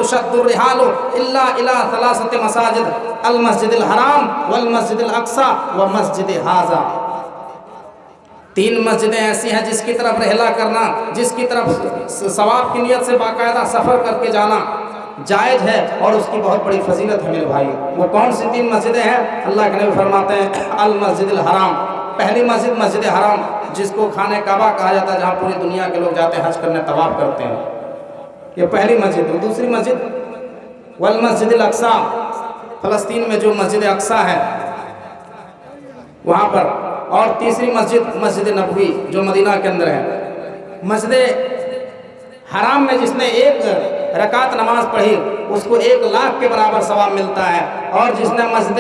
तुशद्दु रिहालु इल्ला इला सलासति मसाजिद अल मस्जिदिल हराम वल मस्जिदिल अक्सा व मस्जिद हाजा। 3 मस्जिदें ऐसी हैं जिसकी तरफ रहला करना, जिसकी तरफ सवाब की नियत से बाकायदा सफ़र करके जाना जायज़ है और उसकी बहुत बड़ी फजीलत है मेरे भाई। वो कौन सी 3 मस्जिदें हैं? अल्लाह के नबी फरमाते हैं अल मस्जिदिल हराम, पहली मस्जिद मस्जिद हराम जिसको खाने काबा कहा जाता है, जहाँ पूरी दुनिया के लोग जाते हैं हज करने, तवाफ करते हैं, ये पहली मस्जिद। दूसरी मस्जिद वल मस्जिदिल अक्सा, फ़लस्तीन में जो मस्जिद अक्सा है वहाँ पर, और तीसरी मस्जिद मस्जिद नबवी जो मदीना के अंदर है। मस्जिद हराम में जिसने 1 रकात नमाज पढ़ी उसको 1 लाख के बराबर सवाब मिलता है, और जिसने मस्जिद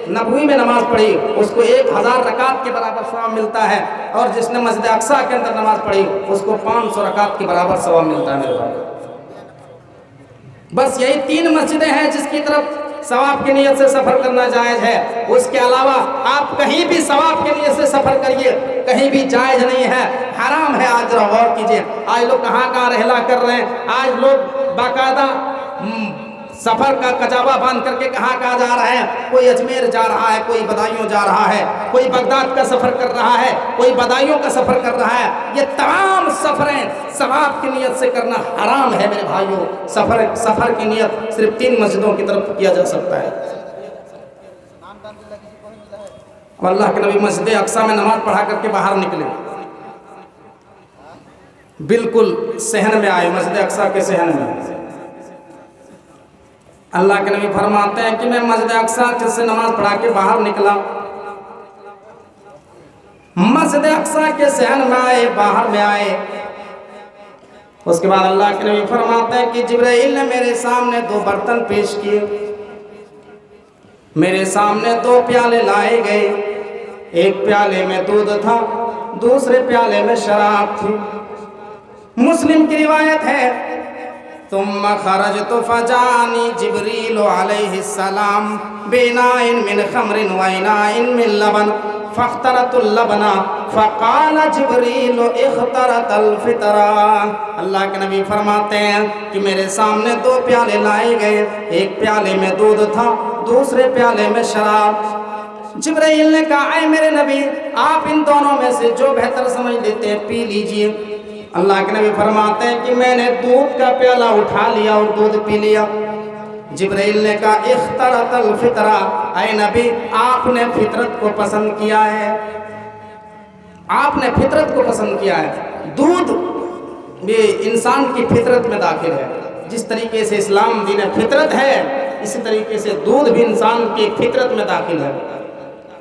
नबवी में नमाज पढ़ी उसको 1000 रकात के बराबर सवाब मिलता है, और जिसने मस्जिद अक्सा के अंदर नमाज पढ़ी उसको 500 रकात के बराबर सवाब मिलता है मेरे भाई। बस यही 3 मस्जिदें हैं जिसकी तरफ सवाब की नियत से सफ़र करना जायज़ है। उसके अलावा आप कहीं भी सवाब की नियत से सफ़र करिए, कहीं भी जायज़ नहीं है, हराम है। आज जरा गौर कीजिए, आज लोग कहाँ रहला कर रहे हैं। आज लोग बाकायदा सफ़र का कजावा बांध करके कहाँ जा रहे हैं। कोई अजमेर जा रहा है, कोई बदायूं जा रहा है, कोई बगदाद का सफ़र कर रहा है, कोई बदायूं का सफ़र कर रहा है। ये तमाम सफ़रें सवाब की नियत से करना हराम है मेरे भाइयों। सफ़र की नियत सिर्फ 3 मस्जिदों की तरफ किया जा सकता है। अल्लाह के नबी मस्जिद अक्सा में नमाज पढ़ा करके बाहर निकले, बिल्कुल सहन में आए, मस्जिद अक्सा के सहन में। अल्लाह के नबी फरमाते हैं कि मैं मस्जिद अक्सा से नमाज पढ़ा के बाहर निकला, मस्जिद अक्सा के सहन में आए, बाहर में आए। उसके बाद अल्लाह के नबी फरमाते हैं कि जिब्राइल ने मेरे सामने 2 बर्तन पेश किए, मेरे सामने 2 प्याले लाए गए। एक प्याले में दूध था, दूसरे प्याले में शराब थी। मुस्लिम की रिवायत है तुम खरजतु फजानी जिब्रील अलैहिस्सलाम बिनाइन मिन खमरिन व इनाइन मिन लबन फख्तरतुल लबना फ़क़ाल जिब्रील इख्तरतल फ़ितरा। अल्लाह के नबी फरमाते हैं कि मेरे सामने 2 प्याले लाए गए, एक प्याले में दूध था, दूसरे प्याले में शराब। जिब्राइल ने कहा ऐ मेरे नबी, आप इन दोनों में से जो बेहतर समझ लेते हैं पी लीजिए। अल्लाह के नबी फरमाते हैं कि मैंने दूध का प्याला उठा लिया और दूध पी लिया। जिब्राइल ने कहा इख्तरतल फ़ितरा, ऐ नबी आपने फितरत को पसंद किया है, आपने फितरत को पसंद किया है। दूध भी इंसान की फितरत में दाखिल है। जिस तरीके से इस्लाम दीन फितरत है, इसी तरीके से दूध भी इंसान की फितरत में दाखिल है।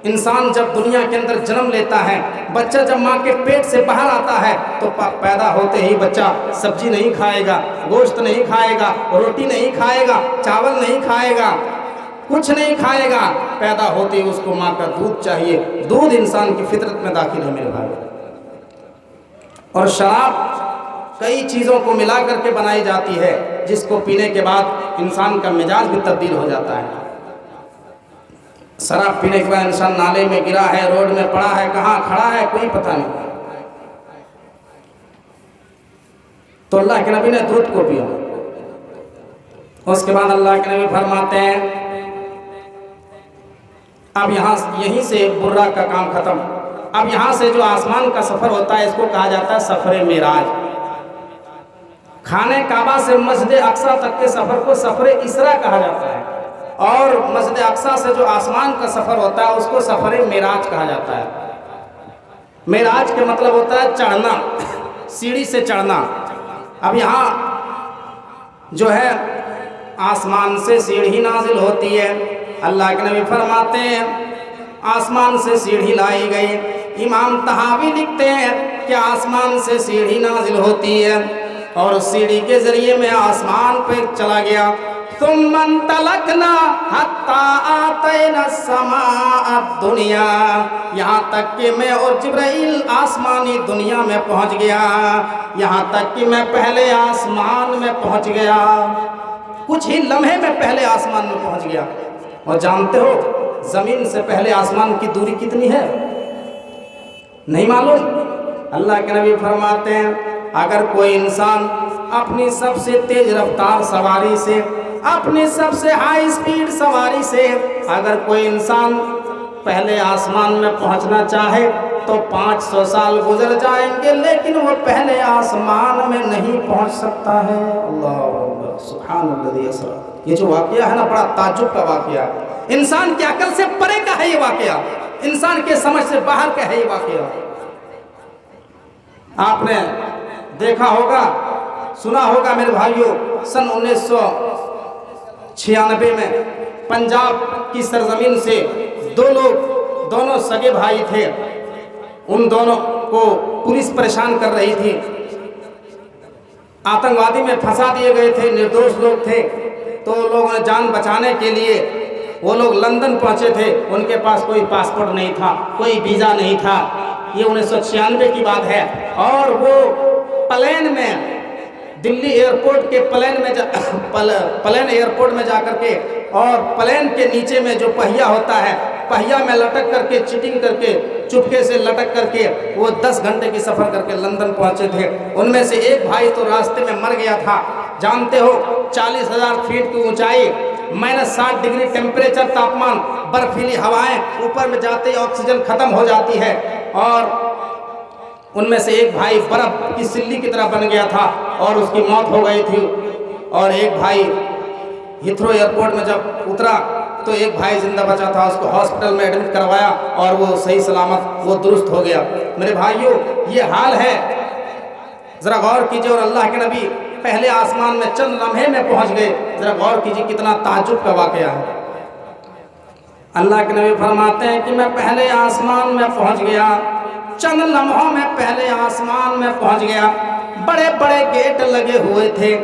इंसान जब दुनिया के अंदर जन्म लेता है, बच्चा जब माँ के पेट से बाहर आता है तो पैदा होते ही बच्चा सब्जी नहीं खाएगा, गोश्त नहीं खाएगा, रोटी नहीं खाएगा, चावल नहीं खाएगा, कुछ नहीं खाएगा। पैदा होते ही उसको माँ का दूध चाहिए। दूध इंसान की फितरत में दाखिल है मेरे भाई। और शराब कई चीज़ों को मिला करके बनाई जाती है, जिसको पीने के बाद इंसान का मिजाज भी तब्दील हो जाता है। शराब पीने के बाद इंसान नाले में गिरा है, रोड में पड़ा है, कहाँ खड़ा है कोई पता नहीं। तो अल्लाह के नबी ने दूध को पिया। उसके बाद अल्लाह के नबी फरमाते हैं अब यहीं से बुर्रा का काम खत्म। अब यहाँ से जो आसमान का सफ़र होता है इसको कहा जाता है सफ़र मेराज। खाने काबा से मस्जिद अक्सा तक के सफ़र को सफ़र इसरा कहा जाता है, और मस्जिद अक्सा से जो आसमान का सफ़र होता है उसको सफ़र मेराज कहा जाता है। मेराज के मतलब होता है चढ़ना, सीढ़ी से चढ़ना। अब यहाँ जो है आसमान से सीढ़ी नाजिल होती है। अल्लाह के नबी फरमाते हैं आसमान से सीढ़ी लाई गई। इमाम तहावी लिखते हैं कि आसमान से सीढ़ी नाजिल होती है और सीढ़ी के ज़रिए में आसमान पे चला गया। तुम तलकना हत्ता आतैना समा दुनिया, यहाँ तक कि मैं और जिब्राइल आसमानी दुनिया में पहुँच गया, यहाँ तक कि मैं पहले आसमान में पहुँच गया। कुछ ही लम्हे में पहले आसमान में पहुँच गया। और जानते हो ज़मीन से पहले आसमान की दूरी कितनी है? नहीं मालूम। अल्लाह के नबी फरमाते हैं अगर कोई इंसान अपनी सबसे तेज रफ्तार सवारी से, अपनी सबसे हाई स्पीड सवारी से अगर कोई इंसान पहले आसमान में पहुंचना चाहे तो 500 साल गुजर जाएंगे, लेकिन वो पहले आसमान में नहीं पहुंच सकता है। अल्लाह सुब्हानल्लाह। ये जो वाकया है ना, बड़ा ताज्जुब का वाकया, इंसान की अकल से परे का है ये वाकया, इंसान के समझ से बाहर का है ये वाकया। आपने देखा होगा, सुना होगा मेरे भाइयों, सन 1996 में पंजाब की सरजमीन से दो लोग, दोनों सगे भाई थे, उन दोनों को पुलिस परेशान कर रही थी, आतंकवादी में फंसा दिए गए थे, निर्दोष लोग थे। तो लोगों ने जान बचाने के लिए वो लोग लंदन पहुंचे थे, उनके पास कोई पासपोर्ट नहीं था, कोई वीज़ा नहीं था, ये 1996 की बात है। और वो प्लेन में, दिल्ली एयरपोर्ट के प्लेन एयरपोर्ट में जाकर के, और प्लेन के नीचे में जो पहिया होता है, पहिया में लटक करके, चीटिंग करके, चुपके से लटक करके वो 10 घंटे की सफ़र करके लंदन पहुंचे थे। उनमें से एक भाई तो रास्ते में मर गया था। जानते हो 40,000 फीट की ऊंचाई, -60 डिग्री टेम्परेचर, तापमान, बर्फीली हवाएं, ऊपर में जाते ही ऑक्सीजन खत्म हो जाती है। और उनमें से एक भाई बर्फ की सिल्ली की तरह बन गया था और उसकी मौत हो गई थी। और एक भाई हिथ्रो एयरपोर्ट में जब उतरा तो एक भाई जिंदा बचा था, उसको हॉस्पिटल में एडमिट करवाया और वो सही सलामत वो दुरुस्त हो गया। मेरे भाइयों, ये हाल है, ज़रा गौर कीजिए। और अल्लाह के नबी पहले आसमान में चंद लम्हे में पहुंच गए, ज़रा गौर कीजिए कितना ताज्जुब का वाकया है। अल्लाह के नबी फरमाते हैं कि मैं पहले आसमान में पहुंच गया, चंद लम्हों में पहले आसमान में पहुंच गया। बड़े बड़े गेट लगे हुए थे,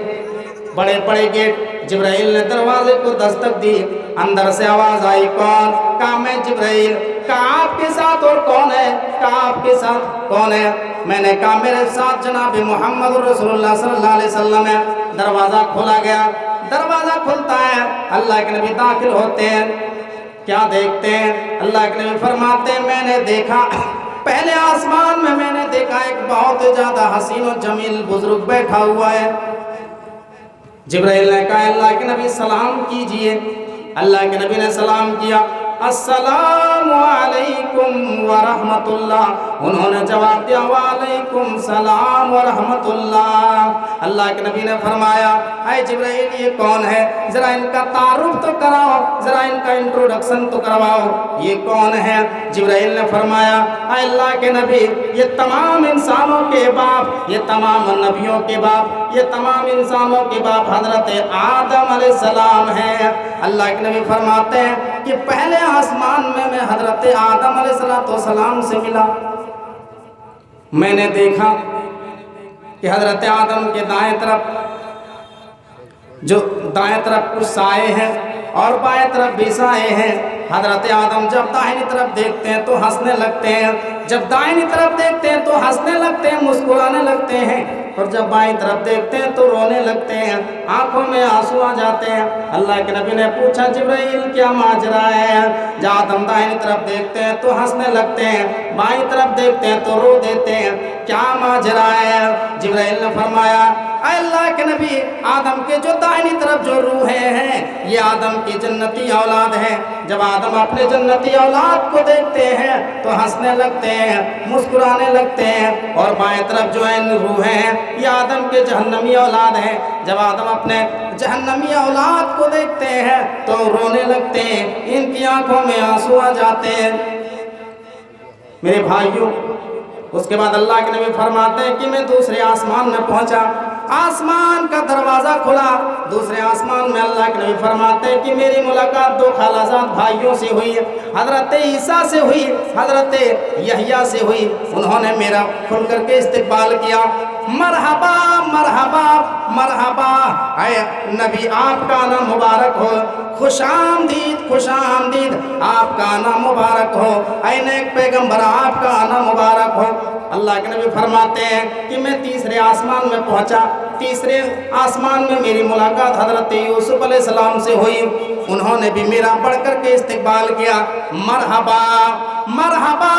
बड़े बड़े गेट। जिब्राइल ने दरवाजे को दस्तक दी, अंदर से आवाज आई, कौन? कहा मैं जिब्राइल। कहा आपके साथ और कौन है? कहा आपके साथ कौन है? मैंने कहा मेरे साथ जनाब मोहम्मद रसूलुल्लाह सल्लल्लाहु अलैहि वसल्लम है। दरवाजा खोला गया, दरवाजा खुलता है, अल्लाह के नबी दाखिल होते हैं। क्या देखते हैं? अल्लाह के नबी फरमाते हैं मैंने देखा, पहले आसमान में मैंने देखा एक बहुत ज्यादा हसीन और जमील बुजुर्ग बैठा हुआ है। जिब्राइल ने कहा अल्लाह के नबी सलाम कीजिए। अल्लाह के नबी ने सलाम किया, अस्सलामु अलैकुम व रहमतुल्लाह। उन्होंने जवाब दिया वालेकुम सलाम व रहमतुल्लाह। अल्लाह के नबी ने फरमाया ऐ जिब्राइल ये कौन है? जरा इनका तारुफ तो कराओ, जरा इनका इंट्रोडक्शन तो करवाओ, ये कौन है? जिब्राइल ने फरमाया ऐ अल्लाह के नबी ये तमाम इंसानों के बाप, ये तमाम नबियों के बाप, ये तमाम इंसानों के बाप हजरत आदम अलैहिस्सलाम हैं। अल्लाह के नबी फरमाते हैं कि पहले आसमान में मैं हजरत आदम अलैहिस्सलाम से मिला। मैंने देखा कि हजरत आदम के दाएं तरफ, जो दाएं तरफ कुछ साए हैं और बाएं तरफ भी साए हैं। हजरत आदम जब दाहिनी तरफ देखते हैं तो हंसने लगते हैं, जब दाहिनी तरफ देखते हैं तो हंसने लगते हैं, मुस्कुराने लगते हैं, और जब बाईं तरफ देखते हैं तो रोने लगते हैं, आंखों में आंसू आ जाते हैं। अल्लाह के नबी ने पूछा जिब्राइल क्या माजरा है? जब आदम दाहिनी तरफ देखते हैं तो हंसने लगते हैं, बाईं तरफ देखते हैं तो रो देते हैं, क्या माजरा है? जिब्राइल ने फरमाया अल्लाह के नबी आदम के जो दाहिनी तरफ जो रूहें हैं ये आदम की जन्नती औलाद हैं। जब आदम अपने जन्नती औलाद को देखते हैं तो हंसने लगते हैं, मुस्कुराने लगते हैं, और बाएं तरफ जो है रूहें हैं ये आदम के जहन्नमी औलाद हैं। जब आदम अपने जहन्नमी औलाद को देखते हैं तो रोने लगते हैं, इनकी आंखों में आंसू आ जाते हैं। मेरे भाइयों, उसके बाद अल्लाह के नबी फरमाते हैं कि मैं दूसरे आसमान में पहुंचा, आसमान का दरवाज़ा खुला, दूसरे आसमान में अल्लाह के नबी फरमाते हैं कि मेरी मुलाकात दो खालाजाद भाइयों से हुई, हज़रत ईसा से हुई, हज़रत यहया से हुई। उन्होंने मेरा खुल करके इस्तकबाल किया, मरहबा मरहबा मरहबा, ऐ नबी आपका नाम मुबारक हो, खुशामदीद खुशामदीद, आपका नाम मुबारक हो, ऐ नेक पैगंबर आपका नाम मुबारक हो। अल्लाह के नबी फरमाते हैं कि मैं तीसरे आसमान में पहुंचा। तीसरे आसमान में मेरी मुलाकात हजरत यूसुफ अलैहिस्सलाम से हुई। उन्होंने भी मेरा बढ़ कर के इस्तकबाल किया। मरहबा मरहबा,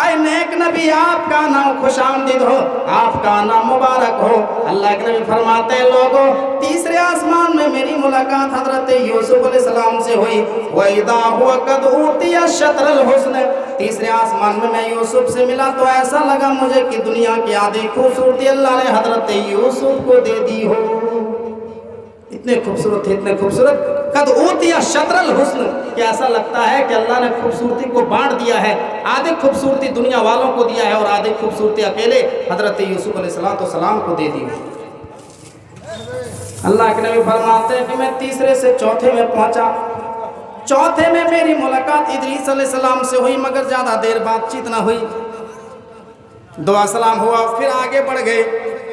ऐ नेक नबी, आपका नाम खुशामदीद हो, आपका नाम मुबारक हो। अल्लाह के नबी फरमाते हैं, लोगों, तीसरे आसमान में मेरी मुलाकात हजरत यूसुफ अलैहिस्सलाम से हुई। वइदा हुवा कद ऊतिया शतरल हुस्न, तीसरे आसमान में मैं यूसुफ से मिला तो ऐसा लगा मुझे कि दुनिया की आधी खूबसूरती अल्लाह ने हजरत यूसुफ को दे दी हो। इतने खूबसूरत थे, इतने खूबसूरत। कद ऊतिया शतरल हुस्न, कि ऐसा लगता है कि अल्लाह ने खूबसूरती को बांट दिया है। आधी खूबसूरती दुनिया वालों को दिया है और आधी खूबसूरती अकेले हजरत यूसुफ अलैहिस्सलाम को दे दी। अल्लाह के नबी फरमाते हैं कि मैं तीसरे से चौथे में पहुंचा। चौथे में मेरी मुलाकात इदरीस अलैहिस्सलाम से हुई, मगर ज़्यादा देर बातचीत ना हुई। दुआ सलाम हुआ, फिर आगे बढ़ गए,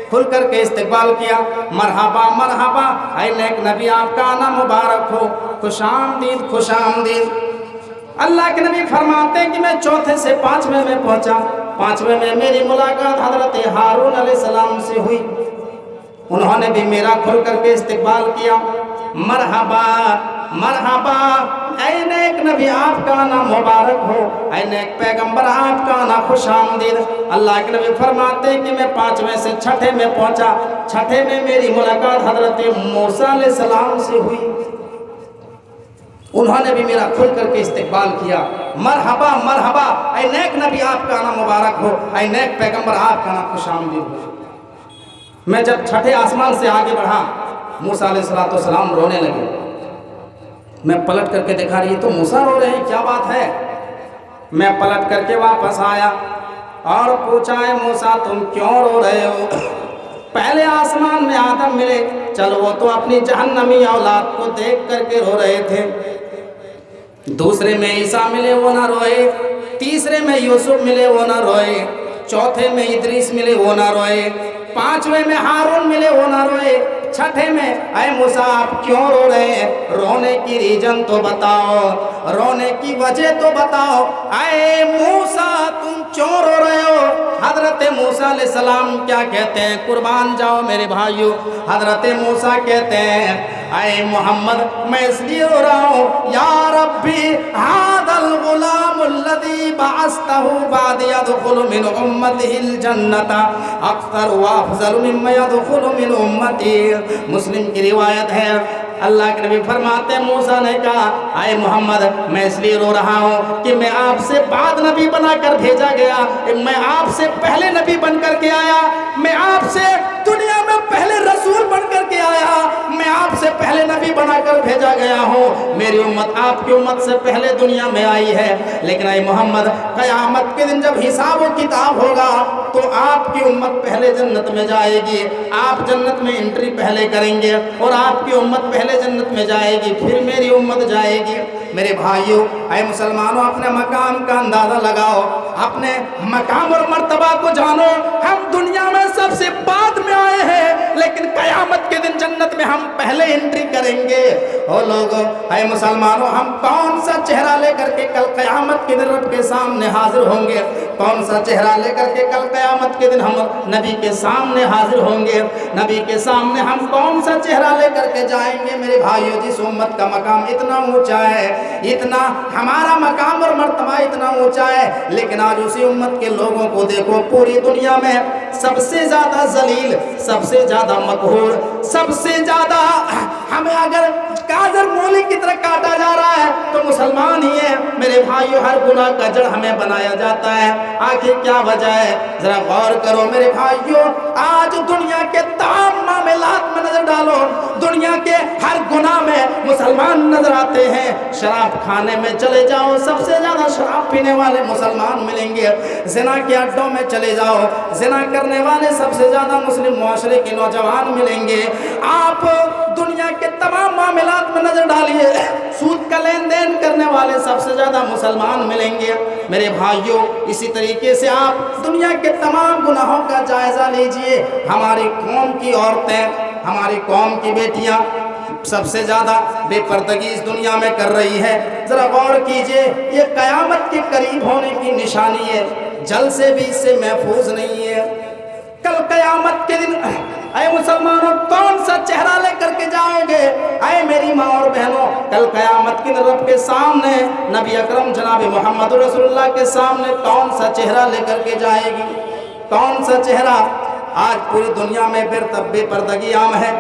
खुल करके इस्तकबाल किया। मरहबा मरहबा, ऐ नेक नबी, आपका आना मुबारक हो, खुशामदीद खुशामदीद। अल्लाह के नबी फरमाते हैं कि मैं चौथे से पांचवें में पहुंचा। पांचवें में मेरी मुलाकात हजरत हारून अलैहिस्सलाम से हुई। उन्होंने भी मेरा खुल करके इस्तकबाल किया। मरहबा मरहबा, ऐ नेक नबी, आपका नाम मुबारक हो, ऐ नेक पैगंबर, आपका नाम खुशामदीद। अल्लाह के नबी फरमाते हैं कि मैं पांचवें से छठे में पहुंचा। छठे में मेरी मुलाकात हजरत मूसा अलैहिस्सलाम से हुई। उन्होंने भी मेरा खुल करके इस्तकबाल किया। मरहबा मरहबा, ऐ नेक नबी, आपका नाम मुबारक हो, ऐ नेक पैगंबर, आपका नाम खुशामदीद हो। मैं जब छठे आसमान से आगे बढ़ा, मूसा अलैहिस्सलाम रोने लगे। मैं पलट करके देखा, रही तो मूसा रो रहे हैं, क्या बात है। मैं पलट करके वापस आया और पूछा, है मूसा, तुम क्यों रो रहे हो। पहले आसमान में आदम मिले, चलो वो तो अपनी जहन्नमी औलाद को देख करके रो रहे थे। दूसरे में ईसा मिले, वो ना रोए। तीसरे में यूसुफ मिले, वो ना रोए। चौथे में इदरीस मिले, वो ना रोए। पांचवें में हारून मिले, वो ना रोए। छठे में, ऐ मूसा, आप क्यों रो रहे हैं, रोने की रीजन तो बताओ, रोने की वजह तो बताओ। ऐ मूसा, तुम क्यों रो रहे हो। हजरत मूसा अलैहिस्सलाम क्या कहते हैं, कुर्बान जाओ मेरे भाइयों। हजरत मूसा कहते हैं, ऐ मोहम्मद, मैं इसलिए रो रहा हूँ, या रब्बी हादल गुलामुल्लज़ी बअस्तहु बादी यदखुलु मिन उम्मतिहिल जन्नता अक्सर व अफज़ल मिम्मा यदखुलु मिन उम्मती। मुस्लिम की रिवायत है, अल्लाह के नबी फरमाते हैं, मूसा ने कहा, आए मोहम्मद, मैं इसलिए रो रहा हूँ कि मैं आपसे बाद नबी बनाकर भेजा गया, मैं आपसे पहले नबी बनकर के आया, मैं आपसे दुनिया में पहले रसूल बनकर के आया, मैं आपसे पहले नबी बनाकर भेजा गया हूँ। मेरी उम्मत आपकी उम्मत से पहले दुनिया में आई है, लेकिन आए मोहम्मद, क़यामत के दिन जब हिसाब व किताब होगा तो आपकी उम्मत पहले जन्नत में जाएगी, आप जन्नत में एंट्री पहले करेंगे और आपकी उम्मत पहले जन्नत में जाएगी, फिर मेरी उम्मत जाएगी। मेरे भाइयों, ऐ मुसलमानों, अपने मकाम का अंदाज़ा लगाओ, अपने मकाम और मर्तबा को जानो। हम दुनिया में सबसे बाद में आए हैं, लेकिन क़यामत के दिन जन्नत में हम पहले एंट्री करेंगे। ओ लोगों, ऐ मुसलमानों, हम कौन सा चेहरा लेकर के कल क़यामत के दिन रब के सामने हाजिर होंगे, कौन सा चेहरा लेकर के कल क़यामत के दिन हम नबी के सामने हाजिर होंगे, नबी के सामने हम कौन सा चेहरा लेकर के जाएंगे। मेरे भाइयों, जिस उम्मत का मकाम इतना ऊंचा है, इतना हमारा मकाम और मर्तबा इतना ऊंचा है, लेकिन आज उसी उम्मत के लोगों को देखो, पूरी दुनिया में सबसे ज़्यादा जलील, सबसे ज़्यादा मकहूर, सबसे ज़्यादा हमें अगर काजर मूली की तरह काटा जा रहा है तो मुसलमान ही है। मेरे भाइयों, हर गुनाह का जड़ हमें बनाया जाता है। आखिर क्या वजह है, जरा गौर करो मेरे भाइयों। आज दुनिया के तमाम मामलात में नजर डालो, दुनिया के हर गुनाह में मुसलमान नजर आते हैं। शराब खाने में चले जाओ, सबसे ज्यादा शराब पीने वाले मुसलमान मिलेंगे। जिना के अड्डों में चले जाओ, जिना करने वाले सबसे ज्यादा मुस्लिम मुआशरे के नौजवान मिलेंगे। आप दुनिया के तमाम मामलात में नजर डालिए, सूद का लेन देन करने वाले सबसे ज्यादा मुसलमान मिलेंगे। मेरे भाइयों, इसी तरीके से आप दुनिया के तमाम गुनाहों का जायजा लीजिए। हमारी कौम की औरतें, हमारी कौम की बेटियां सबसे ज़्यादा बेपर्दगी इस दुनिया में कर रही है। ज़रा गौर कीजिए, ये क़यामत के करीब होने की निशानी है। जल से भी इससे महफूज नहीं है। कल कयामत के दिन अय मुसलमानों कौन सा चेहरा लेकर के जाओगे? अय मेरी माँ और बहनों, कल कयामत के दिन रब के सामने नबी अकरम जनाब मोहम्मद रसूलुल्लाह के सामने कौन सा चेहरा लेकर के जाएगी? कौन सा चेहरा? आज पूरी दुनिया में बेपर्दगी आम है।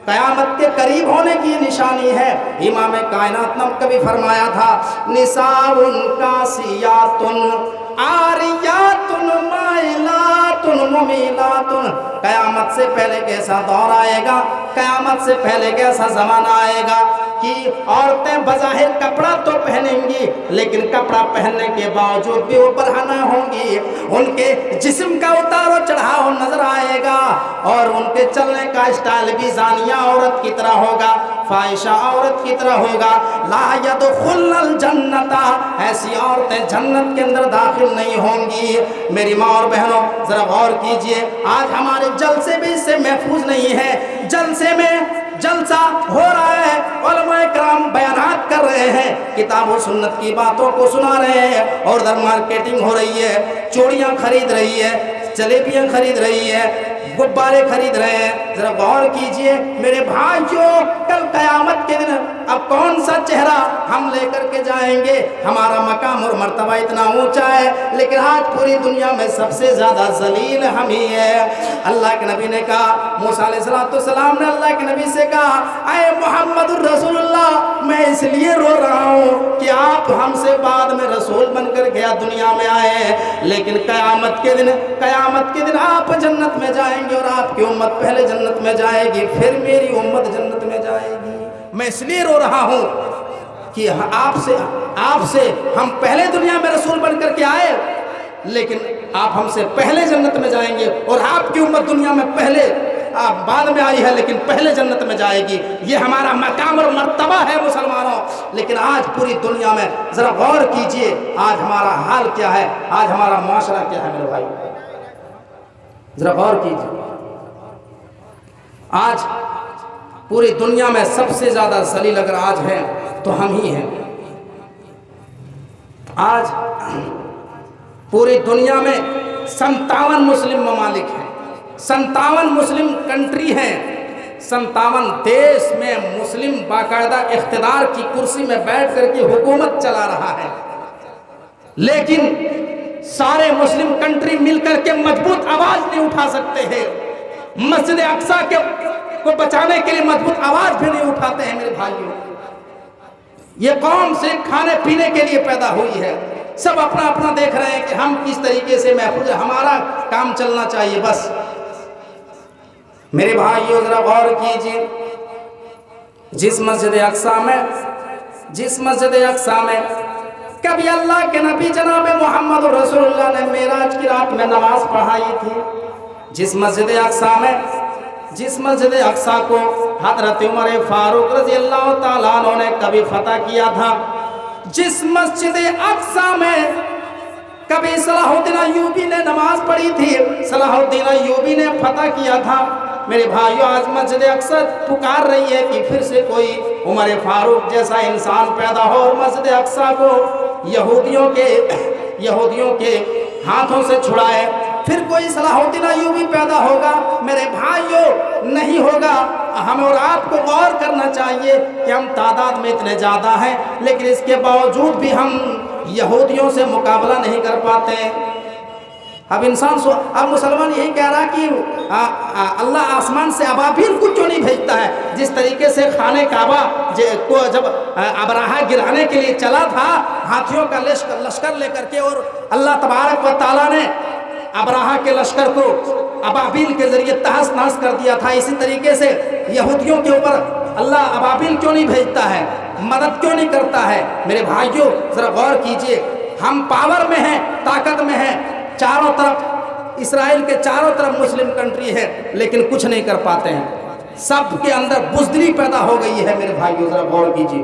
कयामत के करीब होने की निशानी है। इमाम कायनात ने कभी फरमाया था, निसाउन कासियातुन आरियातुन माइलातुन मुमीलातुन। कयामत से पहले कैसा दौर आएगा, कयामत से पहले कैसा ज़माना आएगा कि औरतें बज़ाहिर कपड़ा तो पहनेंगी, लेकिन कपड़ा पहनने के बावजूद भी वो बरहना होंगी। उनके जिस्म का उतारो चढ़ाव नजर आएगा और उनके चलने का स्टाइल भी जानिया औरत की तरह होगा, फाहिशा औरत की तरह होगा। ला यदखुलुल जन्नता, ऐसी औरतें जन्नत के अंदर दाखिल नहीं होंगी। मेरी माँ और बहनों जरा गौर कीजिए, आज हमारे जलसे भी इससे महफूज नहीं है। जलसे में जलसा हो रहा है, उलमाए कराम बयानात कर रहे हैं, किताब और सुन्नत की बातों को सुना रहे हैं, और उधर मार्केटिंग हो रही है, चूड़ियाँ खरीद रही है, जलेबियाँ खरीद रही है, गुब्बारे खरीद रहे हैं। जरा गौर कीजिए मेरे भाइयों, कल कयामत के दिन अब कौन सा चेहरा हम लेकर के जाएंगे? हमारा मकाम और मर्तबा इतना ऊंचा है, लेकिन आज पूरी दुनिया में सबसे ज्यादा जलील हम ही है। अल्लाह के नबी ने कहा, मूसा अलैहिस्सलाम ने अल्लाह के नबी से कहा, अय मोहम्मदुर रसूलुल्लाह, मैं इसलिए रो रहा हूँ कि आप हमसे बाद में रसूल बनकर गया दुनिया में आए, लेकिन कयामत के दिन आप जन्नत में जाएंगे और आपकी उम्मत पहले जन्नत में जाएगी, फिर मेरी उम्मत जन्नत में जाएगी। मैं इसलिए रो रहा हूँ कि आपसे हम पहले दुनिया में रसूल बनकर के आए, लेकिन आप हमसे पहले जन्नत में जाएंगे, और आपकी उम्मत दुनिया में पहले बाद में आई है, लेकिन पहले जन्नत में जाएगी। ये हमारा मकाम और मर्तबा है मुसलमानों। लेकिन आज पूरी दुनिया में जरा गौर कीजिए, आज हमारा हाल क्या है, आज हमारा मुआशरा क्या है मेरे भाई, जरा गौर कीजिए। आज पूरी दुनिया में सबसे ज्यादा जलील अगर आज है तो हम ही हैं। आज पूरी दुनिया में 57 मुस्लिम ममालिक हैं, 57 मुस्लिम कंट्री हैं, 57 देश में मुस्लिम बाकायदा इख्तिदार की कुर्सी में बैठ करके हुकूमत चला रहा है, लेकिन सारे मुस्लिम कंट्री मिलकर के मजबूत आवाज नहीं उठा सकते हैं। मस्जिद अक्सा को बचाने के लिए मजबूत आवाज भी नहीं उठाते हैं। मेरे भाइयों, ये कौम से खाने पीने के लिए पैदा हुई है, सब अपना अपना देख रहे हैं कि हम किस तरीके से महफूज, हमारा काम चलना चाहिए बस। मेरे भाइयों जरा गौर कीजिए, जिस मस्जिद अक्सा में कभी अल्लाह के नबी जनाब मोहम्मद रसूलुल्लाह ने मेराज की रात में नमाज पढ़ाई थी, जिस मस्जिद अक्सा को हज़रत उमर फारूक रज़ी अल्लाह ताला अन्हु ने कभी फतह किया था, जिस मस्जिद अक्सा में कभी सलाहुद्दीन अय्यूबी ने नमाज पढ़ी थी, सलाहुद्दीन अय्यूबी ने फतह किया था। मेरे भाइयों, आज मस्जिद अक्सा पुकार रही है कि फिर से कोई उमर फारूक जैसा इंसान पैदा हो और मस्जिद अक्सा को यहूदियों के हाथों से छुड़ाए, फिर कोई सलाहुद्दीन अय्यूबी पैदा होगा। मेरे भाइयों, नहीं होगा। हमें और आपको गौर करना चाहिए कि हम तादाद में इतने ज़्यादा हैं, लेकिन इसके बावजूद भी हम यहूदियों से मुकाबला नहीं कर पाते। अब मुसलमान यही कह रहा कि अल्लाह आसमान से अबाबील को क्यों नहीं भेजता है। जिस तरीके से खाने काबा को जब अबराहा गिराने के लिए चला था हाथियों का लश्कर लेकर के, और अल्लाह तबारक व तआला ने अबराहा के लश्कर को अबाबील के जरिए तहस नहस कर दिया था, इसी तरीके से यहूदियों के ऊपर अल्लाह अबाबील क्यों नहीं भेजता है, मदद क्यों नहीं करता है। मेरे भाइयों जरा गौर कीजिए, हम पावर में हैं, ताकत में हैं, चारों तरफ इस्राइल के चारों तरफ मुस्लिम कंट्री है, लेकिन कुछ नहीं कर पाते हैं। सबके अंदर बुज़दिली पैदा हो गई है। मेरे भाइयों जरा गौर कीजिए,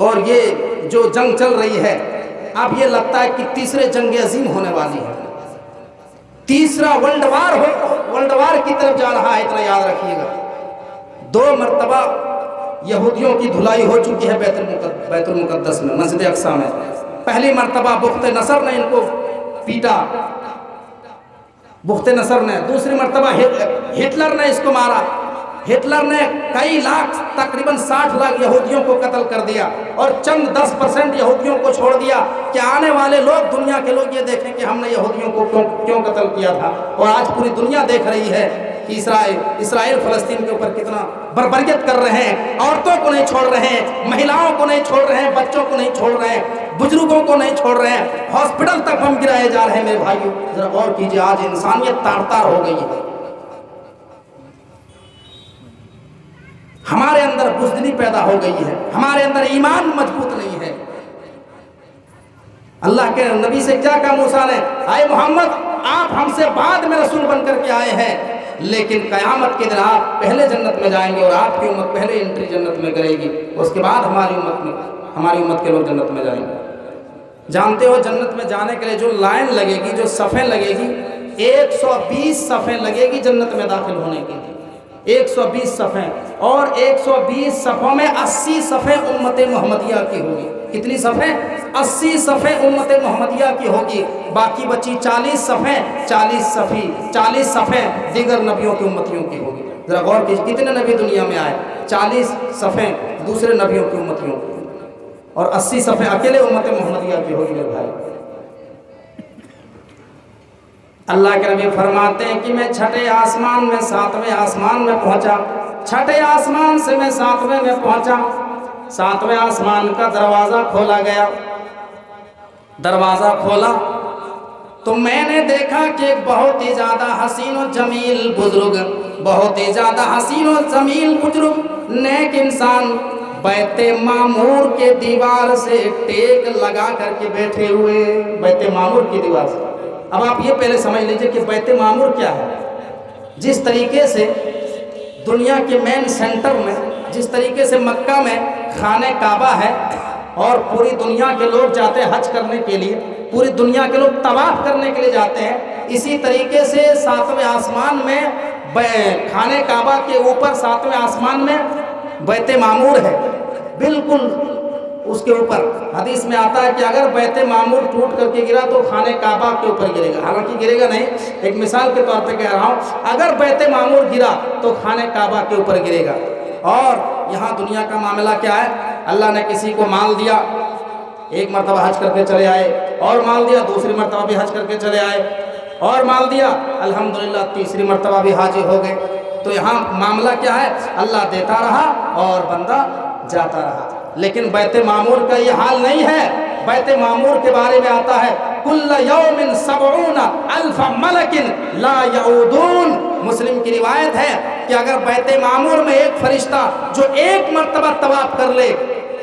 और ये जो जंग चल रही है, अब ये लगता है कि तीसरे जंग अजीम होने वाली है, तीसरा वर्ल्ड वार की तरफ जा रहा है। इतना याद रखिएगा, 2 मरतबा यहूदियों की धुलाई हो चुकी है बैतुल मुक़द्दस में, मस्जिद अक्सा में। पहली मर्तबा बुख्त नसर ने इनको पीटा, बुख्त नसर ने। दूसरी मर्तबा हिटलर ने इसको मारा। हिटलर ने कई लाख, तकरीबन 60 लाख यहूदियों को कत्ल कर दिया और चंद 10% यहूदियों को छोड़ दिया कि आने वाले लोग, दुनिया के लोग ये देखें कि हमने यहूदियों को क्यों कत्ल किया था। और आज पूरी दुनिया देख रही है कि इसराइल फ़लस्तीन के ऊपर कितना बर्बरियत कर रहे हैं। औरतों को नहीं छोड़ रहे हैं, महिलाओं को नहीं छोड़ रहे हैं, बच्चों को नहीं छोड़ रहे हैं, बुजुर्गों को नहीं छोड़ रहे हैं, हॉस्पिटल तक बम गिराए जा रहे हैं। मेरे भाइयों, जरा गौर कीजिए, आज इंसानियत तार-तार हो गई है। हमारे अंदर बुज़दिली पैदा हो गई है, हमारे अंदर ईमान मजबूत नहीं है। अल्लाह के नबी से क्या कहा मूसा ने, आए मोहम्मद, आप हमसे बाद में रसूल बनकर के आए हैं, लेकिन क़यामत के दिन आप पहले जन्नत में जाएंगे और आपकी उम्मत पहले एंट्री जन्नत में करेगी, उसके बाद हमारी उम्मत के लोग जन्नत में जाएंगे। जानते हो, जन्नत में जाने के लिए जो लाइन लगेगी, जो सफ़ें लगेगी, 120 सफ़ें लगेगी जन्नत में दाखिल होने के लिए। 120 सफ़ें, और 120 सफ़ों में 80 सफ़ें उम्मत मोहम्मदिया की होगी। कितनी सफ़ें? 80 सफ़ें उम्मत मोहम्मदिया की होगी। बाकी बची 40 सफ़ें, 40 सफ़ें दीगर नबियों की उम्मतियों की होगी। ज़रा गौर कीजिए, कितने नबी दुनिया में आए? 40 सफ़ें दूसरे नबियों की उम्मतियों की और 80 सफ़ें अकेले उम्मत मोहम्मदिया की होगी। मेरे भाई, अल्लाह के नबी फरमाते हैं कि मैं छठे आसमान में 7वें आसमान में पहुंचा, छठे आसमान से मैं 7वें में पहुंचा। 7वें आसमान का दरवाज़ा खोला गया। दरवाज़ा खोला तो मैंने देखा कि एक बहुत ही ज़्यादा हसीन और जमील बुजुर्ग, बहुत ही ज़्यादा हसीन और जमील बुजुर्ग नेक इंसान बैते मामूर के दीवार से टेक लगा करके बैठे हुए। बैते मामूर की दीवार से, अब आप ये पहले समझ लीजिए कि बैते मामूर क्या है। जिस तरीके से दुनिया के मेन सेंटर में, जिस तरीके से मक्का में खाने काबा है और पूरी दुनिया के लोग जाते हैं हज करने के लिए, पूरी दुनिया के लोग तवाफ करने के लिए जाते हैं, इसी तरीके से 7वें आसमान में खाने काबा के ऊपर 7वें आसमान में बैते मामूर है। बिल्कुल उसके ऊपर हदीस में आता है कि अगर बैते मामूर टूट करके गिरा तो खाने काबा के ऊपर गिरेगा। हालांकि गिरेगा नहीं, एक मिसाल के तौर पे कह रहा हूँ, अगर बैते मामूर गिरा तो खाने काबा के ऊपर गिरेगा। और यहाँ दुनिया का मामला क्या है, अल्लाह ने किसी को माल दिया, एक मरतबा हज करके चले आए, और माल दिया, दूसरी मरतबा भी हज करके चले आए, और माल दिया, अल्हम्दुलिल्लाह तीसरी मरतबा भी हाजी हो गए। तो यहाँ मामला क्या है, अल्लाह देता रहा और बंदा जाता रहा। लेकिन बैते मामूर का ये हाल नहीं है। बैते मामूर के बारे में आता है, कुल्ल यौमिन सबऊना अल्फ मलकिन ला यऊदून। मुस्लिम की रिवायत है कि अगर बैते मामूर में एक फरिश्ता जो एक मर्तबा तवाफ कर ले,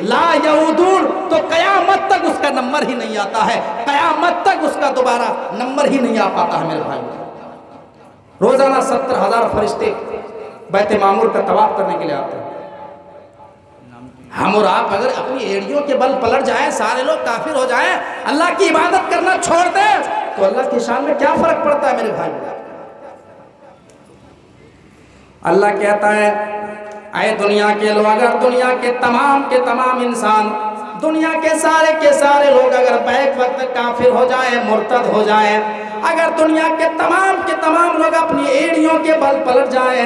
ला यऊदून, तो कयामत तक उसका नंबर ही नहीं आता है, कयामत तक उसका दोबारा नंबर ही नहीं आ पाता है। मेरे भाई, रोजाना 70,000 फरिश्ते बैते मामूर का तवाफ करने के लिए आते हैं। हम और आप अगर अपनी एड़ियों के बल पलट जाए, सारे लोग काफिर हो जाएं, अल्लाह की इबादत करना छोड़ दें, तो अल्लाह की शान में क्या फर्क पड़ता है। मेरे भाई, अल्लाह कहता है, आए दुनिया के लोग, अगर दुनिया के तमाम इंसान, दुनिया के सारे लोग अगर बैक वक्त काफिर हो जाए, मुर्तद हो जाए, अगर दुनिया के तमाम लोग अपनी एड़ियों के बल पलट जाए,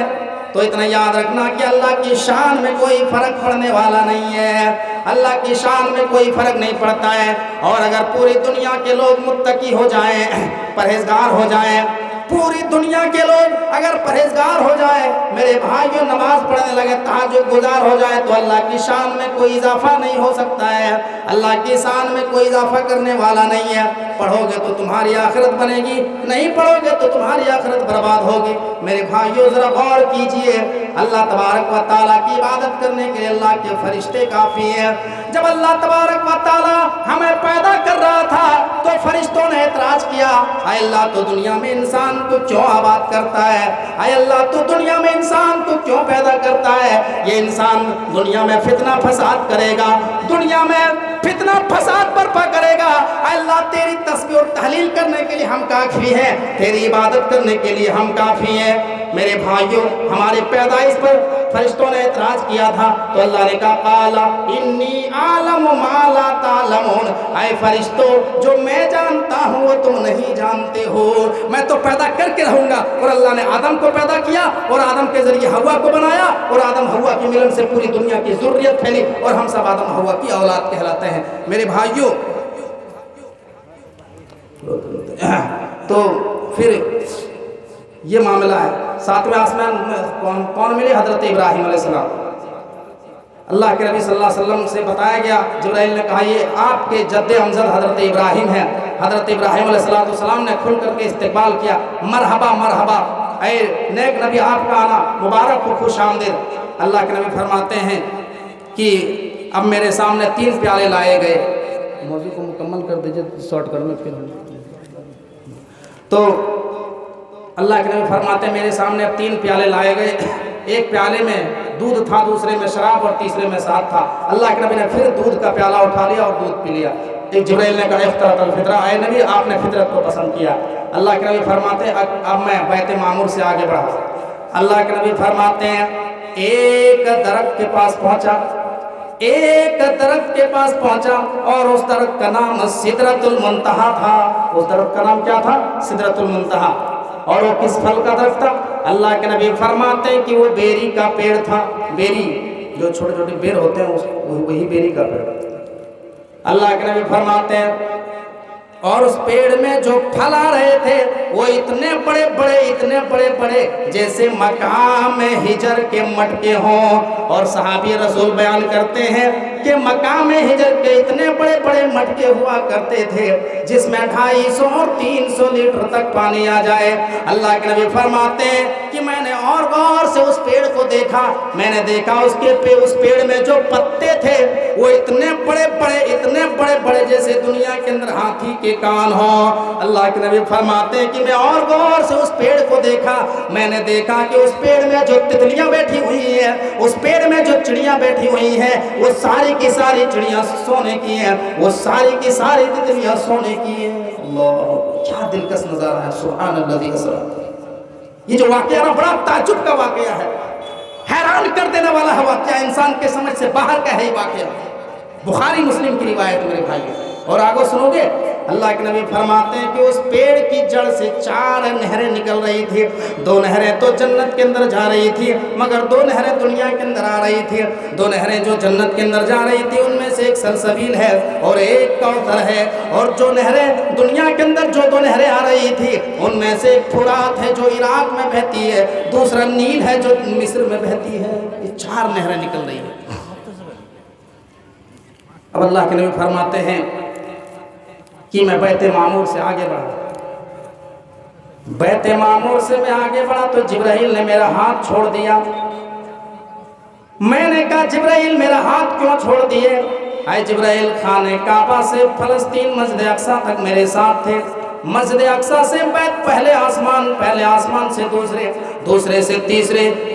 तो इतना याद रखना कि अल्लाह की शान में कोई फर्क पड़ने वाला नहीं है। अल्लाह की शान में कोई फर्क नहीं पड़ता है। और अगर पूरी दुनिया के लोग मुत्तकी हो जाएं, परहेजगार हो जाएं, पूरी दुनिया के लोग अगर परहेजगार हो जाए, मेरे भाइयों नमाज पढ़ने लगे, तहज्जुद गुजार हो जाए, तो अल्लाह की शान में कोई इजाफा नहीं हो सकता है। अल्लाह की शान में कोई इजाफा करने वाला नहीं है। पढ़ोगे तो तुम्हारी आखिरत बनेगी, नहीं पढ़ोगे तो तुम्हारी आखिरत बर्बाद होगी। मेरे भाइयों जरा गौर कीजिए, अल्लाह तबारक व तआला की इबादत करने के लिए अल्लाह के फरिश्ते काफ़ी हैं। जब अल्लाह तबारक व तआला हमें पैदा कर रहा था तो फरिश्तों ने एतराज़ किया, आए अल्लाह तो दुनिया में इंसान को क्यों आबाद करता है, आए अल्लाह तो दुनिया में इंसान को क्यों पैदा करता है, ये इंसान दुनिया में फितना फसाद करेगा, दुनिया में फितना फसाद बर्पा करेगा। अल्लाह तेरी तस्बीह और तहलील करने के लिए हम काफ़ी हैं, तेरी इबादत करने के लिए हम काफ़ी हैं। मेरे भाइयों, हमारे पैदाइश पर फरिश्तों ने एतराज किया था तो अल्लाह ने कहा काला इन्नी आलम माला तालमून, ऐ फरिश्तों जो मैं जानता हूँ वो तुम नहीं जानते हो, मैं तो पैदा करके रहूंगा। और अल्लाह ने आदम को पैदा किया और आदम के जरिए हवा को बनाया और आदम हवा की मिलन से पूरी दुनिया की ज़ुर्रियत फैली और हम सब आदम हवा की औलाद कहलाते हैं। मेरे भाइयों, तो फिर ये मामला है। सातवें आसमान में कौन मिले? हजरत इब्राहीम अलैहिस्सलाम। अल्लाह के नबी सल्लल्लाहु अलैहि वसल्लम से बताया गया, जिब्राइल ने कहा ये आपके जद्दे अमजद हजरत इब्राहीम हैं। हजरत इब्राहीम अलैहिस्सलाम ने खुल करके इस्तकबाल किया, मरहबा मरहबा, ऐ नेक नबी आपका आना मुबारक हो, खुश आमदीद। अल्लाह के नबी फरमाते हैं कि अब मेरे सामने 3 प्याले लाए गए। मौजू को मुकम्मल कर दीजिए शॉर्टकट में फिर। तो अल्लाह के नबी फरमाते हैं मेरे सामने अब 3 प्याले लाए गए। एक प्याले में दूध था, दूसरे में शराब और तीसरे में शराब था। अल्लाह के नबी ने फिर दूध का प्याला उठा लिया और दूध पी लिया। एक जिब्राइल ने कहा इफ्तरतल फितरा, ऐ नबी आपने फितरत को पसंद किया। अल्लाह के नबी फरमाते अब मैं बैत मामूर से आगे बढ़ा। अल्लाह के नबी फरमाते हैं एक दरख्त के पास पहुंचा, एक दरख्त के पास पहुंचा और उस दरख्त का नाम सिदरतुल मुंतहा था। उस दरख्त का नाम क्या था? सिदरतुल मुंतहा। और वो किस फल का दरख्त था? अल्लाह के नबी फरमाते हैं कि वो बेरी का पेड़ था। बेरी जो छोटे छोटे बेर होते हैं वही बेरी का पेड़। अल्लाह के नबी फरमाते हैं और उस पेड़ में जो फल आ रहे थे वो इतने बड़े बड़े, इतने बड़े बड़े जैसे मकाम हिजर के मटके हों। और सहाबी रसूल बयान करते हैं कि मकाम हिजर के इतने बड़े बड़े मटके हुआ करते थे जिसमें 250 और 300 लीटर तक पानी आ जाए। अल्लाह के नबी फरमाते हैं कि मैंने और गौर से उस पेड़ को देखा, मैंने देखा उस पेड़ में जो पत्ते थे वो इतने बड़े बड़े, इतने बड़े बड़े जैसे दुनिया के अंदर हाथी के कान हो। अल्लाह के नबी फरमाते हैं कि मैं और गौर से उस पेड़ को देखा, मैंने देखा कि उस पेड़ में जो तितलियां बैठी हुई है, उस पेड़ में जो चिड़ियां बैठी हुई है वो सारी की सारी चिड़ियां सोने की हैं, वो सारी की सारी तितलियां सोने की हैं। अल्लाह, क्या दिलकश नजारा है। सुभान अल्लाह। ये जो वाकया ना बड़ा ताज्जुब का वाकया है, हैरान कर देने वाला है वाकया, इंसान के समझ से बाहर का है ये वाकया। बुखारी मुस्लिम की रिवायत मेरे भाई। और आगे सुनोगे, अल्लाह के नबी फरमाते हैं कि उस पेड़ की जड़ से 4 नहरें निकल रही थी। 2 नहरें तो जन्नत के अंदर जा रही थी, मगर 2 नहरें दुनिया के अंदर आ रही थी। 2 नहरें जो जन्नत के अंदर जा रही थी उनमें से एक सलसबील है और एक कौसर है। और जो नहरें दुनिया के अंदर जो 2 नहरें आ रही थी उनमें से एक फुरात है जो इराक में बहती है, दूसरा नील है जो मिस्र में बहती है। ये 4 नहरें निकल रही है। अब अल्लाह के नबी फरमाते हैं कि मैं बैत मामूर से आगे बढ़ा। बैत मामूर से मैं आगे बढ़ा तो जिब्राइल ने मेरा हाथ छोड़ दिया। मैंने कहा जिब्राइल मेरा हाथ क्यों छोड़ दिए? आए जिब्राइल खाने काबा से फलस्तीन मस्जिद अक्सा तक मेरे साथ थे। मस्जिद अक्सा से पहले आसमान से दूसरे से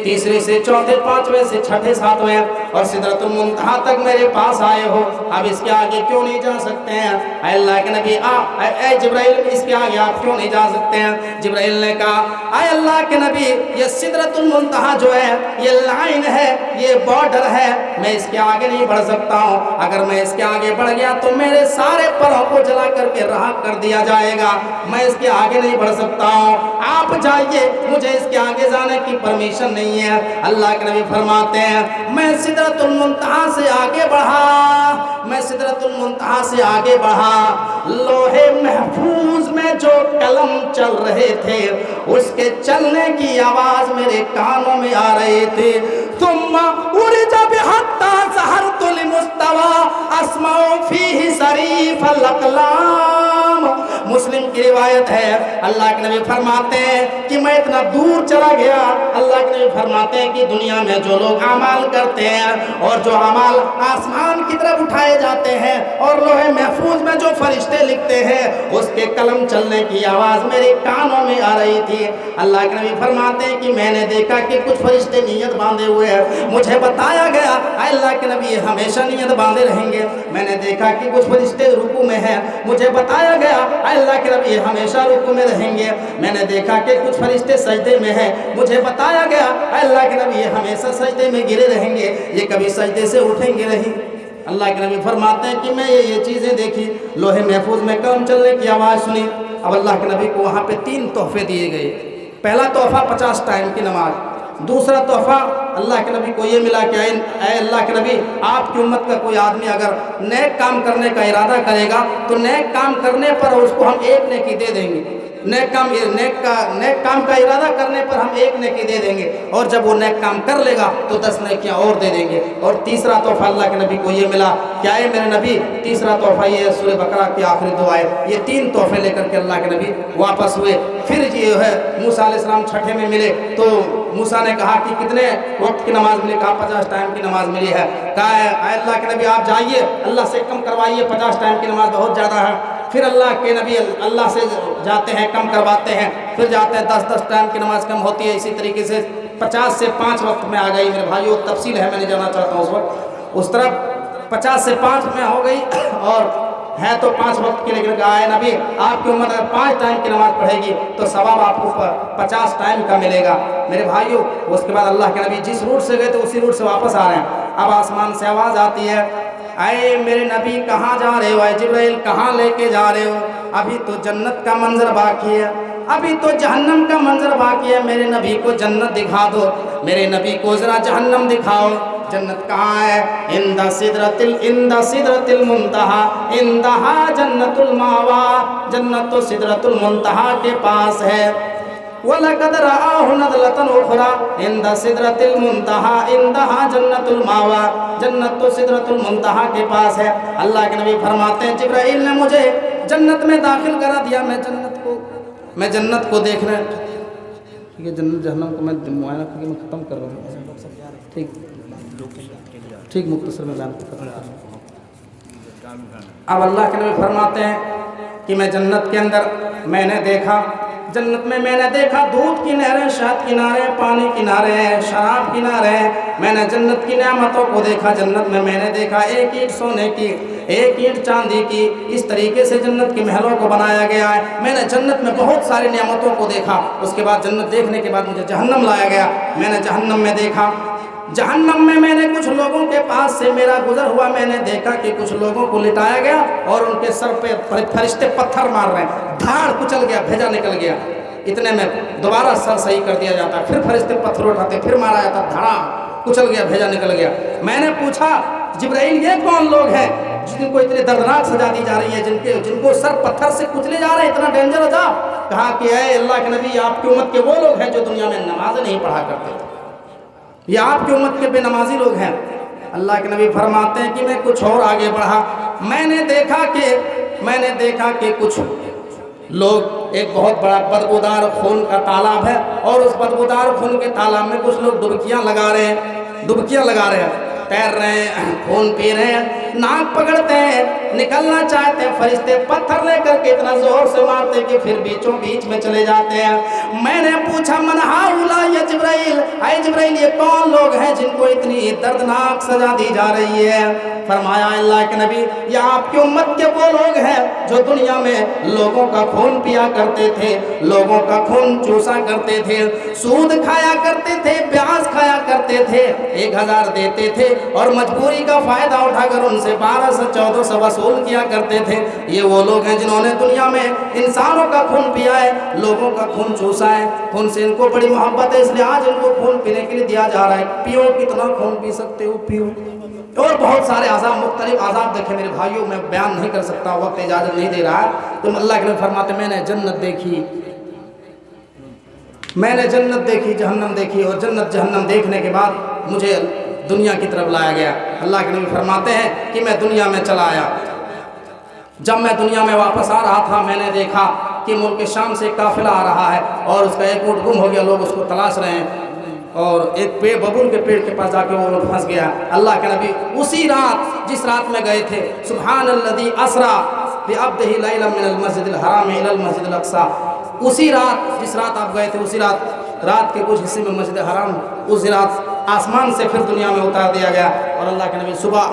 तीसरे से चौथे, 5वें से 6ठे, 7वें और सिदरतुल मुंतहा तक मेरे पास आए हो। अब इसके आगे क्यों नहीं जा सकते हैं? अल्लाह के नबी ऐ जिब्राइल इसके आगे आप क्यों नहीं जा सकते हैं? जिब्राइल ने कहा ऐ अल्लाह के नबी ये सिदरतुल मुंतहा जो है ये लाइन है, ये बॉर्डर है, मैं इसके आगे नहीं बढ़ सकता हूँ। अगर मैं इसके आगे बढ़ गया तो मेरे सारे परों को जला करके राख कर दिया जाएगा, मैं इसके आगे नहीं बढ़ सकता हूँ। आप जाइए, मुझे इसके आगे जाने की परमिशन नहीं है। अल्लाह के नबी फरमाते हैं मैं सिदरतुल मुंतहा से आगे बढ़ा, मैं सिदरतुल मुंतहा से आगे बढ़ा। लोहे महफूज में जो कलम चल रहे थे उसके चलने की आवाज मेरे कानों में आ रही थी। तुम्मा उरिजा बिहत्ता सहरतुल मुस्तवा अस्माउ फीहि शरीफ अलकलाम। मुस्लिम की रिवायत है, अल्लाह के नबी फरमाते हैं कि मैं इतना दूर चला गया। अल्लाह के नबी फरमाते हैं कि दुनिया में जो लोग अमाल करते हैं और जो अमाल आसमान की तरफ उठाए जाते हैं और लोहे महफूज में जो फरिश्ते लिखते हैं उसके कलम चलने की आवाज़ मेरे कानों में आ रही थी। अल्लाह के नबी फरमाते हैं कि मैंने देखा कि कुछ फरिश्ते नियत बांधे हुए हैं। मुझे बताया गया अल्लाह के नबी हमेशा नियत बांधे रहेंगे। मैंने देखा कि कुछ फरिश्ते रुकू में हैं। मुझे बताया गया अल्लाह के नबी हमेशा रुकू में रहेंगे। मैंने देखा कि कुछ फरिश्ते सजदे में हैं, मुझे बताया गया अल्लाह के नबी हमेशा सजदे में गिरे रहेंगे, ये कभी सजदे से उठेंगे नहीं। अल्लाह के नबी फरमाते हैं कि मैं ये चीज़ें देखी, लोहे महफूज में कदम चलने की आवाज़ सुनी। अब अल्लाह के नबी को वहाँ पे 3 तोहफे दिए गए। पहला तोहफा 50 टाइम की नमाज, दूसरा तोहफा अल्लाह के नबी को ये मिला कि ऐ अल्लाह के नबी, आपकी उम्मत का कोई आदमी अगर नेक काम करने का इरादा करेगा तो नेक काम करने पर उसको हम 1 नेकी दे देंगे। नेक काम का इरादा करने पर हम 1 नेकी दे देंगे, और जब वो नेक काम कर लेगा तो 10 नेकियां और दे देंगे। और तीसरा तोहफा अल्लाह के नबी को ये मिला, क्या है मेरे नबी? तीसरा तोहफा ये है सूरह बकरा की आखिरी दुआ है। ये 3 तोहफे लेकर के अल्लाह के नबी वापस हुए। फिर ये है मूसा अलैहिस्सलाम छठे में मिले, तो मूसा ने कहा कि कितने वक्त की नमाज मिली? कहा 50 टाइम की नमाज मिली है। कहा अल्लाह के नबी आप जाइए अल्लाह से कम करवाइए, 50 टाइम की नमाज बहुत ज़्यादा है। फिर अल्लाह के नबी अल्लाह से जाते हैं, कम करवाते हैं, फिर जाते हैं 10-10 टाइम की नमाज कम होती है। इसी तरीके से 50 से 5 वक्त में आ गई। मेरे भाइयों तफसील है, मैं नहीं जाना चाहता हूँ उस वक्त उस तरफ। 50 से 5 में हो गई और है तो 5 वक्त के, लेकिन कहा है नबी आपकी उम्मत अगर 5 टाइम की नमाज पढ़ेगी तो सवाब आपको 50 टाइम का मिलेगा। मेरे भाइयों उसके बाद अल्लाह के नबी जिस रूट से गए थे उसी रूट से वापस आ रहे हैं। अब आसमान से आवाज़ आती है, अरे मेरे नबी कहाँ जा रहे हो? अरे जिब्राइल कहाँ लेके जा रहे हो? अभी तो जन्नत का मंजर बाकी है, अभी तो जहन्नम का मंजर बाकी है। मेरे नबी को जन्नत दिखा दो, मेरे नबी को जरा जहन्नम दिखाओ। जन्नत कहाँ है? इंदा सिदरतिल मुंतहा, इंदहा जन्नतुल मावा। जन्नत तो सिदरतुल मुंतहा के पास है। वलक़द रआहु नज़लतन उख़रा इंदा सिदरतिल मुंतहा, इंदहा जन्नतुल मावा। जन्नत तो सिदरतुल मुंतहा के पास है। अल्लाह के नबी फरमाते हैं जिब्राइल ने मुझे जन्नत में दाखिल करा दिया, मैं जन्नत को देख रहा हूँ। ठीक है, जन्नत जहन्नम को मैं मुआयना करके मैं ख़त्म कर रहा हूँ। ठीक मुख्तसर में बयान खत्म कर रहा हूँ। अब अल्लाह के नबी फरमाते हैं कि मैं जन्नत के अंदर मैंने देखा, जन्नत में मैंने देखा दूध की नहरें, शहद किनारे, पानी किनारे, शराब किनारे। मैंने जन्नत की नेमतों को देखा। जन्नत में मैंने देखा 1 ईंट सोने की, 1 ईंट चांदी की। इस तरीके से जन्नत के महलों को बनाया गया है। मैंने जन्नत में बहुत सारी नेमतों को देखा। उसके बाद जन्नत देखने के बाद मुझे जहन्नम लाया गया। मैंने जहन्नम में देखा, जहन्नम में मैंने कुछ लोगों के पास से मेरा गुजर हुआ। मैंने देखा कि कुछ लोगों को लिटाया गया और उनके सर पे फरिश्ते पत्थर मार रहे हैं। धाड़ कुचल गया, भेजा निकल गया। इतने में दोबारा सर सही कर दिया जाता, फिर फरिश्ते पत्थर उठाते, फिर मारा जाता, धड़ा कुचल गया, भेजा निकल गया। मैंने पूछा जिब्राइल ये कौन लोग हैं जिनको इतनी दर्दनाक सजा दी जा रही है, जिनको सर पत्थर से कुचले जा रहे हैं, इतना डेंजर था? कहा कि है अल्लाह के नबी आपकी उम्मत के वो लोग हैं जो दुनिया में नमाज नहीं पढ़ा करते थे, ये आपकी उम्मत के बेनमाजी लोग हैं। अल्लाह के नबी फरमाते हैं कि मैं कुछ और आगे बढ़ा। मैंने देखा कि कुछ लोग, एक बहुत बड़ा बदबूदार खून का तालाब है और उस बदबूदार खून के तालाब में कुछ लोग डुबकियां लगा रहे हैं, तैर रहे हैं, खून पी रहे हैं, नाक पकड़ते हैं, निकलना चाहते हैं, फरिश्ते पत्थर लेकर के इतना जोर से मारते कि फिर बीचों बीच में चले जाते हैं। मैंने पूछा मन हाउला या जिब्राइल, ऐ जिब्राइल ये कौन लोग हैं जिनको इतनी दर्दनाक सजा दी जा रही है? फरमाया अल्लाह के नबी ये आपकी उम्मत के वो लोग हैं जो दुनिया में लोगों का खून पिया करते थे, लोगों का खून चूसा करते थे, सूद खाया करते थे, ब्याज खाया करते थे, 1000 देते थे और मजबूरी का फायदा उठाकर उनसे 1200-1400 वसूल किया करते थे। ये वो लोग हैं जिन्होंने दुनिया में इंसानों का खून पिया है, लोगों का खून चूसा है। खून से इनको बड़ी मोहब्बत है, इसलिए आज इनको खून पीने के लिए दिया जा रहा है। पियो, कितना खून पी सकते हो पियो। और बहुत सारे आज़ाब, मुख्तलिफ आज़ाब देखे मेरे भाइयों, मैं बयान नहीं कर सकता, वक्त इजाज़त नहीं दे रहा है। तुम अल्लाह के नबी फरमाते मैंने जन्नत देखी, मैंने जन्नत देखी, जहन्नम देखी, और जन्नत जहन्नम देखने के बाद मुझे दुनिया की तरफ लाया गया। अल्लाह के नबी फरमाते हैं कि मैं दुनिया में चला आया। जब मैं दुनिया में वापस आ रहा था मैंने देखा कि मुल्क शाम से काफिला आ रहा है और उसका एक ऊँट गुम हो गया, लोग उसको तलाश रहे हैं और एक पेड़, बबूल के पेड़ के पास जाके वो फंस गया। अल्लाह के नबी उसी रात, जिस रात में गए थे, सुब्हानल्लज़ी असरा बिअब्दिही लैलन मिनल मस्जिदिल हराम इलल मस्जिदिल अक़सा, उसी रात जिस रात आप गए थे, उसी रात के कुछ हिस्से में मस्जिद हराम, उस रात आसमान से फिर दुनिया में उतार दिया गया। और अल्लाह के नबी सुबह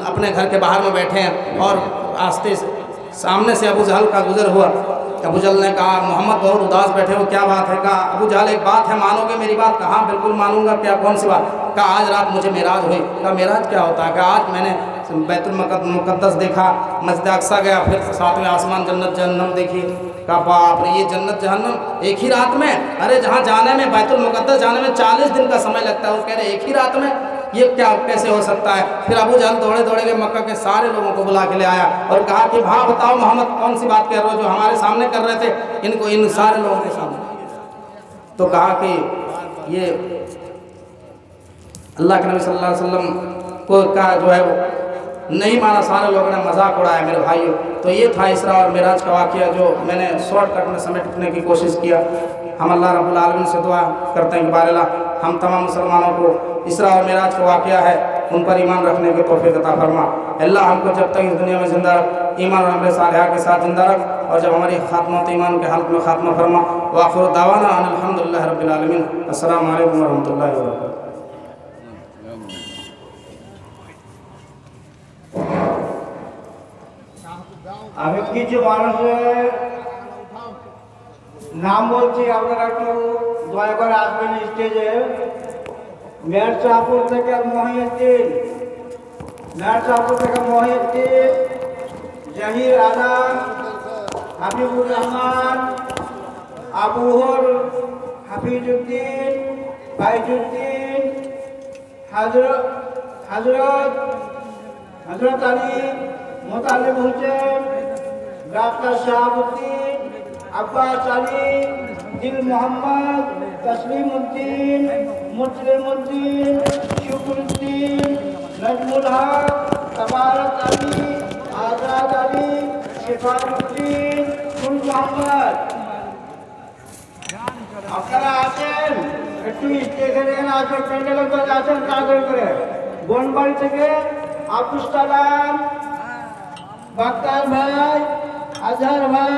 अपने घर के बाहर में बैठे हैं और आस्ते सामने से अबू जहल का गुजर हुआ। अबू जहल ने कहा मोहम्मद बहुत उदास बैठे हो, क्या बात है? कहा अबू जहल एक बात है, मानोगे मेरी बात? कहा बिल्कुल मानूंगा, क्या कौन सी बात? कहा आज रात मुझे मेराज हुई। कहा मेराज क्या होता है? कहा आज मैंने बैतुल मुक़द्दस देखा, मस्जिद अक़सा गया, फिर सातवें आसमान जन्नत जहन्नम देखी। कहा बाप रे, ये जन्नत जहन्नम एक ही रात में? अरे जहाँ जाने में, बैतुल मुक़द्दस जाने में 40 दिन का समय लगता है, वो कह रहे एक ही रात में, ये क्या कैसे हो सकता है? फिर अबू जहल दौड़े दौड़े के मक्का के सारे लोगों को बुला के ले आया और कहा कि हाँ बताओ मोहम्मद कौन सी बात कह रहे हो, जो हमारे सामने कर रहे थे इनको, इन सारे लोगों के सामने। तो कहा कि ये अल्लाह के नबी सल्लल्लाहु अलैहि वसल्लम को का जो है वो नहीं माना, सारे लोगों ने मजाक उड़ाया मेरे भाइयों। तो ये था इसरा और मेराज का वाक़या जो मैंने शॉर्टकट में समेटने की कोशिश किया। हम अल्लाह रब्बुल आलमीन से दुआ करते हैं कि बारला हम तमाम मुसलमानों को इसरा और मेराज का वाक़या है उन पर ईमान रखने की तौफीक अता फरमा। अल्लाह हमको जब तक इस दुनिया में ज़िंदा रख, ईमान और अमल सालिहा के साथ ज़िंदा रख, और जब हमारी खात्मत ईमान के हालत में खात्मा फरमा। व आखिर दावाना अनिल हम्दुलिल्लाहि रब्बिल आलमीन। अस्सलामु अलैकुम व रहमतुल्लाहि व बरकातुहू। আমি কিছু মানুষের নাম বলছি, আপনারা একটু দয়া করে আসবেন স্টেজে। মির্জাপুর থেকে মহিউদ্দিন, মির্জাপুর থেকে মহিউদ্দিন, জাহির আলম, হাবিবুর রহমান, আবুহর, হাফিজউদ্দিন, ফাইজউদ্দিন, হজরত আলী, মোতালেব হোসেন, डॉक्टर शहाबुद्दीन, अब्बास अली, दिल मोहम्मद, तस्लीमुद्दीन, मुस्लिमुद्दीन, शुक्रुद्दीन, नजमुल हक, तबारक अली, आज़ाद अली, शिफाउद्दीन, गुल मोहम्मद। আপনারা আছেন একটু স্টেজের এখানে আসেন, প্যান্ডেলের কাছে আসেন তাড়াতাড়ি করে। বনবাড়ি থেকে আব্দুল সালাম, বাক্তার ভাই, আজহার ভাই।